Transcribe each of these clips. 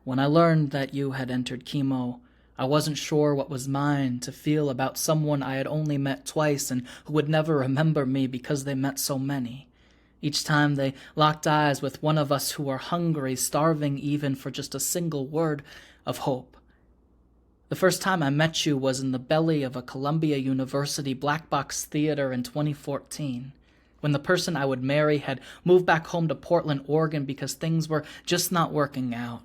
When I learned that you had entered chemo, I wasn't sure what was mine to feel about someone I had only met twice and who would never remember me because they met so many. Each time they locked eyes with one of us who were hungry, starving even for just a single word of hope. The first time I met you was in the belly of a Columbia University black box theater in 2014, when the person I would marry had moved back home to Portland, Oregon because things were just not working out.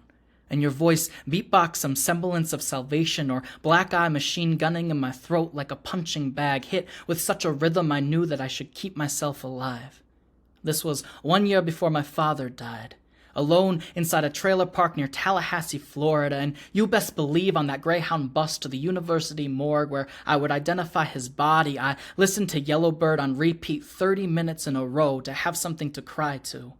And your voice beatboxed some semblance of salvation, or black eye machine gunning in my throat like a punching bag, hit with such a rhythm I knew that I should keep myself alive. This was 1 year before my father died, alone inside a trailer park near Tallahassee, Florida, and you best believe on that Greyhound bus to the university morgue where I would identify his body, I listened to Yellowbird on repeat 30 minutes in a row to have something to cry to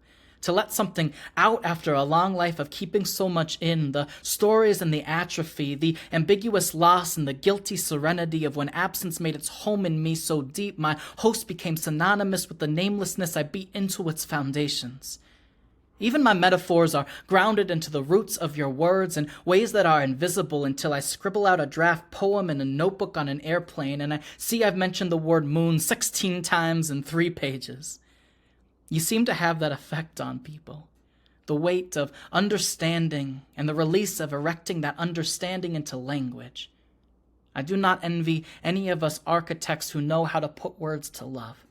let something out after a long life of keeping so much in, the stories and the atrophy, the ambiguous loss and the guilty serenity of when absence made its home in me so deep my host became synonymous with the namelessness I beat into its foundations. Even my metaphors are grounded into the roots of your words in ways that are invisible until I scribble out a draft poem in a notebook on an airplane and I see I've mentioned the word moon 16 times in 3 pages. You seem to have that effect on people. The weight of understanding and the release of erecting that understanding into language. I do not envy any of us architects who know how to put words to love.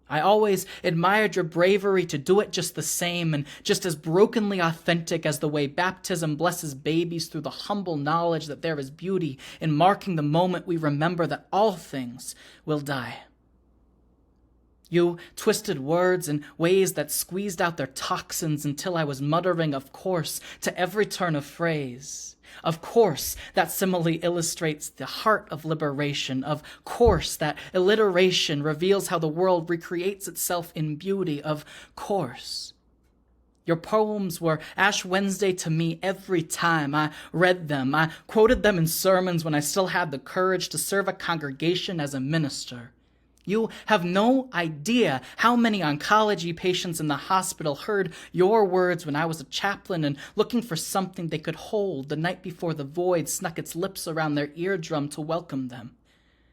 I always admired your bravery to do it just the same and just as brokenly authentic as the way baptism blesses babies through the humble knowledge that there is beauty in marking the moment we remember that all things will die. You twisted words in ways that squeezed out their toxins until I was muttering, of course, to every turn of phrase. Of course, that simile illustrates the heart of liberation. Of course, that alliteration reveals how the world recreates itself in beauty. Of course. Your poems were Ash Wednesday to me every time I read them. I quoted them in sermons when I still had the courage to serve a congregation as a minister. You have no idea how many oncology patients in the hospital heard your words when I was a chaplain and looking for something they could hold the night before the void snuck its lips around their eardrum to welcome them.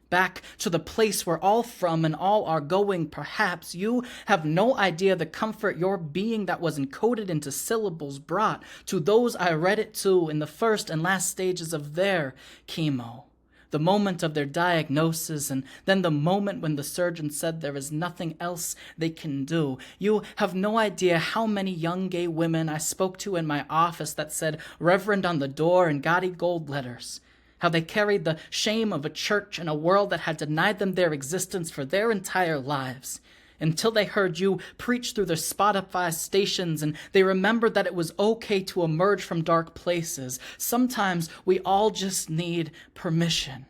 Back to the place we're all from and all are going, perhaps. You have no idea the comfort your being that was encoded into syllables brought to those I read it to in the first and last stages of their chemo. The moment of their diagnosis, and then the moment when the surgeon said there is nothing else they can do. You have no idea how many young gay women I spoke to in my office that said Reverend on the door in gaudy gold letters. How they carried the shame of a church and a world that had denied them their existence for their entire lives. Until they heard you preach through their Spotify stations and they remembered that it was okay to emerge from dark places. Sometimes we all just need permission.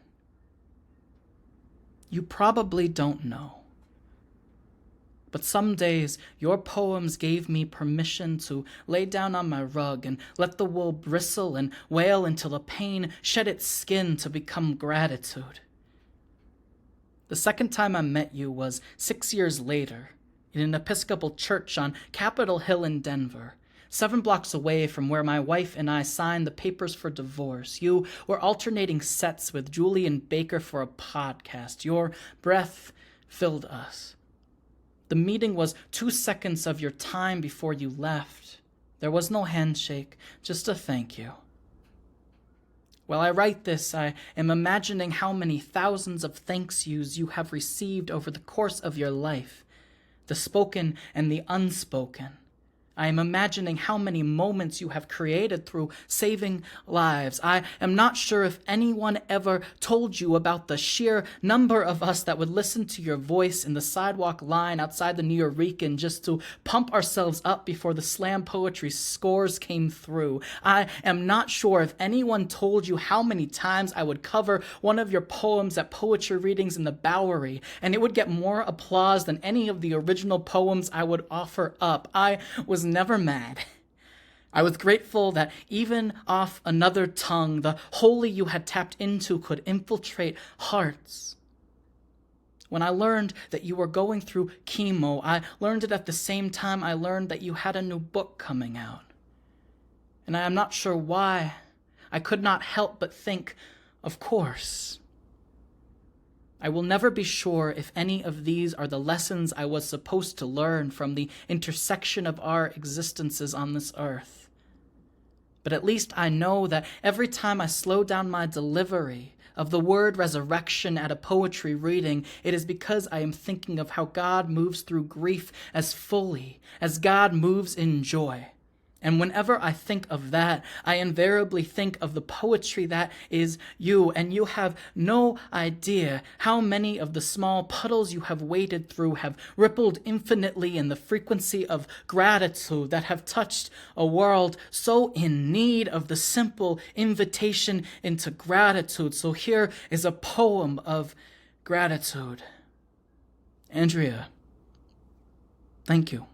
You probably don't know. But some days your poems gave me permission to lay down on my rug and let the wool bristle and wail until the pain shed its skin to become gratitude. The second time I met you was 6 years later in an Episcopal church on Capitol Hill in Denver, 7 blocks away from where my wife and I signed the papers for divorce. You were alternating sets with Julian Baker for a podcast. Your breath filled us. The meeting was 2 seconds of your time before you left. There was no handshake, just a thank you. While I write this, I am imagining how many thousands of thank yous you have received over the course of your life, the spoken and the unspoken. I am imagining how many moments you have created through saving lives. I am not sure if anyone ever told you about the sheer number of us that would listen to your voice in the sidewalk line outside the New Eurekan just to pump ourselves up before the slam poetry scores came through. I am not sure if anyone told you how many times I would cover one of your poems at poetry readings in the Bowery, and it would get more applause than any of the original poems I would offer up. I was never mad. I was grateful that even off another tongue, the holy you had tapped into could infiltrate hearts. When I learned that you were going through chemo, I learned it at the same time I learned that you had a new book coming out. and I am not sure why. I could not help but think, of course. I will never be sure if any of these are the lessons I was supposed to learn from the intersection of our existences on this earth. But at least I know that every time I slow down my delivery of the word resurrection at a poetry reading, it is because I am thinking of how God moves through grief as fully as God moves in joy. And whenever I think of that, I invariably think of the poetry that is you, and you have no idea how many of the small puddles you have waded through have rippled infinitely in the frequency of gratitude that have touched a world so in need of the simple invitation into gratitude. So here is a poem of gratitude. Andrea, thank you.